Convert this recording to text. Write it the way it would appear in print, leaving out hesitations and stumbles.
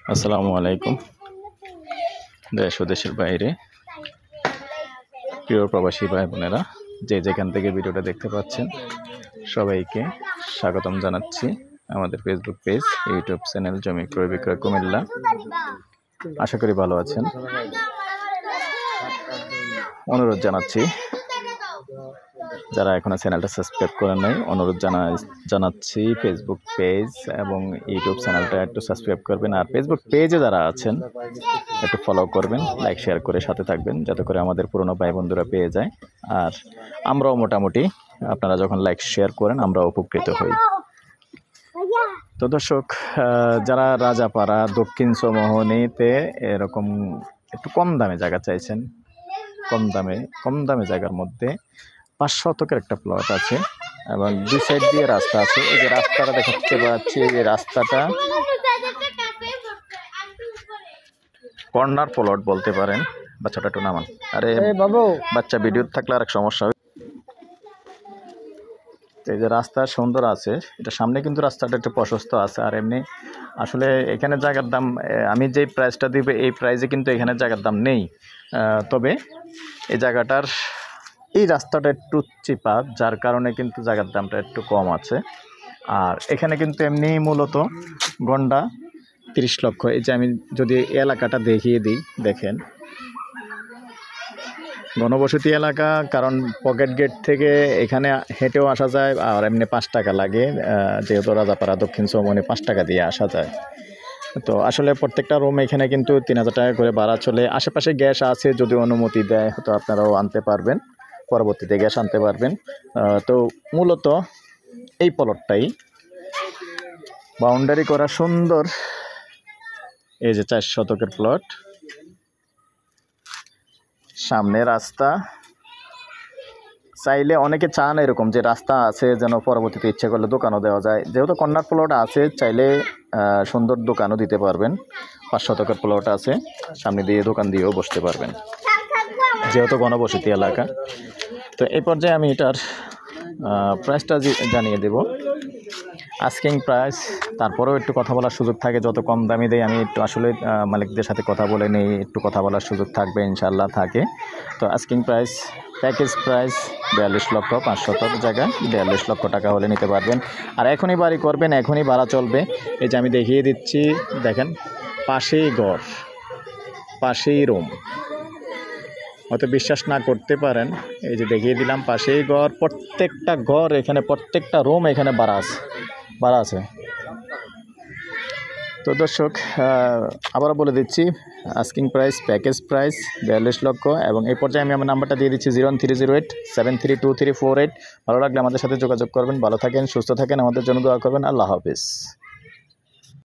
আসসালামু আলাইকুম। দেশ ও দেশের বাইরে প্রিয় প্রবাসী ভাই বোনেরা, যে যেখান থেকে ভিডিওটা দেখতে পাচ্ছেন সবাইকে স্বাগতম জানাচ্ছি আমাদের ফেসবুক পেজ, ইউটিউব চ্যানেল জমি ক্রয় বিক্রয় কুমিল্লা। আশা করি ভালো আছেন। অনুরোধ জানাচ্ছি, যারা এখনো চ্যানেলটা সাবস্ক্রাইব করেন নাই, অনুরোধ জানাচ্ছি ফেসবুক পেজ এবং ইউটিউব চ্যানেলটা একটু সাবস্ক্রাইব করবেন। আর ফেসবুক পেজে যারা আছেন একটু ফলো করবেন, লাইক শেয়ার করে সাথে থাকবেন, যাতে করে আমাদের পুরনো ভাই বন্ধুরা পেয়ে যায়। আর আমরাও মোটামুটি আপনারা যখন লাইক শেয়ার করেন আমরাও উপকৃত হই। তো দর্শক, যারা রাজাপাড়া দক্ষিণ চৌমোহনীতে এরকম একটু কম দামে জায়গা চাইছেন, কম দামে জায়গার মধ্যে 5 শতকের একটা প্লট আছে এবং দুই সাইড দিয়ে রাস্তা আছে। এই যে রাস্তাটা দেখাতে পাচ্ছি, এই রাস্তাটা কর্নার প্লট বলতে পারেন। বাচ্চাটা একটু নামান। আরে বাবু, বাচ্চা ভিডিও থাকলে আর এক সমস্যা হবে। এই যে রাস্তা সুন্দর আছে, এটা সামনে কিন্তু রাস্তাটা একটু প্রশস্ত আছে। আর এমনি আসলে এখানে জায়গার দাম, আমি যেই প্রাইসটা দিব এই প্রাইসে কিন্তু এখানে জায়গার দাম নেই। তবে এই জায়গাটার এই রাস্তাটা একটু চিপা, যার কারণে কিন্তু জায়গার দামটা একটু কম আছে। আর এখানে কিন্তু এমনি মূলত গন্ডা 30 লক্ষ। এই যে আমি যদি এলাকাটা দেখিয়ে দিই, দেখেন ঘনবসতি এলাকা, কারণ পকেট গেট থেকে এখানে হেঁটেও আসা যায়। আর এমনি 5 টাকা লাগে, যেহেতু রাজাপাড়া দক্ষিণ চৌমোহনী 5 টাকা দিয়ে আসা যায়। তো আসলে প্রত্যেকটা রুম এখানে কিন্তু 3000 টাকা করে ভাড়া চলে। আশেপাশে গ্যাস আছে, যদি অনুমতি দেয় হয়তো আপনারাও আনতে পারবেন, পরবর্তীতে গ্যাস আনতে পারবেন। তো মূলত এই প্লটটাই বাউন্ডারি করা সুন্দর। এই যে 4 শতকের প্লট, সামনে রাস্তা। চাইলে অনেকে চান এরকম যে রাস্তা আছে যেন পরবর্তীতে ইচ্ছে করলে দোকানও দেওয়া যায়। যেহেতু কর্নার প্লট আছে, চাইলে সুন্দর দোকানও দিতে পারবেন। 5 শতকের প্লট আছে, সামনে দিয়ে দোকান দিয়েও বসতে পারবেন, যেহেতু ঘনবসতি এলাকা। তো এই পর্যায়ে আমি এটার প্রাইসটা জানিয়ে দেব, আস্কিং প্রাইস। তারপরেও একটু কথা বলার সুযোগ থাকে, যত কম দামি দেয় আমি একটু আসলে মালিকদের সাথে কথা বলে নেই, একটু কথা বলার সুযোগ থাকবে ইনশাল্লাহ, থাকে। তো আস্কিং প্রাইস, প্যাকেজ প্রাইস 42 লক্ষ। 5 শতক জায়গায় 42 লক্ষ টাকা হলে নিতে পারবেন। আর এখনই বাড়ি করবেন, এখনই ভাড়া চলবে। এই যে আমি দেখিয়ে দিচ্ছি, দেখেন পাশেই ঘর, পাশেই রুম। হয়তো বিশ্বাস না করতে পারেন, এই যে দেখিয়ে দিলাম পাশেই ঘর, প্রত্যেকটা ঘর এখানে, প্রত্যেকটা রুম এখানে ভাড়া আছে। তো দর্শক, আবারও বলে দিচ্ছি, আস্কিং প্রাইস, প্যাকেজ প্রাইস 42 লক্ষ। এবং এই পর্যায়ে আমি আমার নাম্বারটা দিয়ে দিচ্ছি 01308732348। ভালো লাগলে আমাদের সাথে যোগাযোগ করবেন। ভালো থাকেন, সুস্থ থাকেন, আমাদের জন্য দোয়া করবেন। আল্লাহ হাফেজ।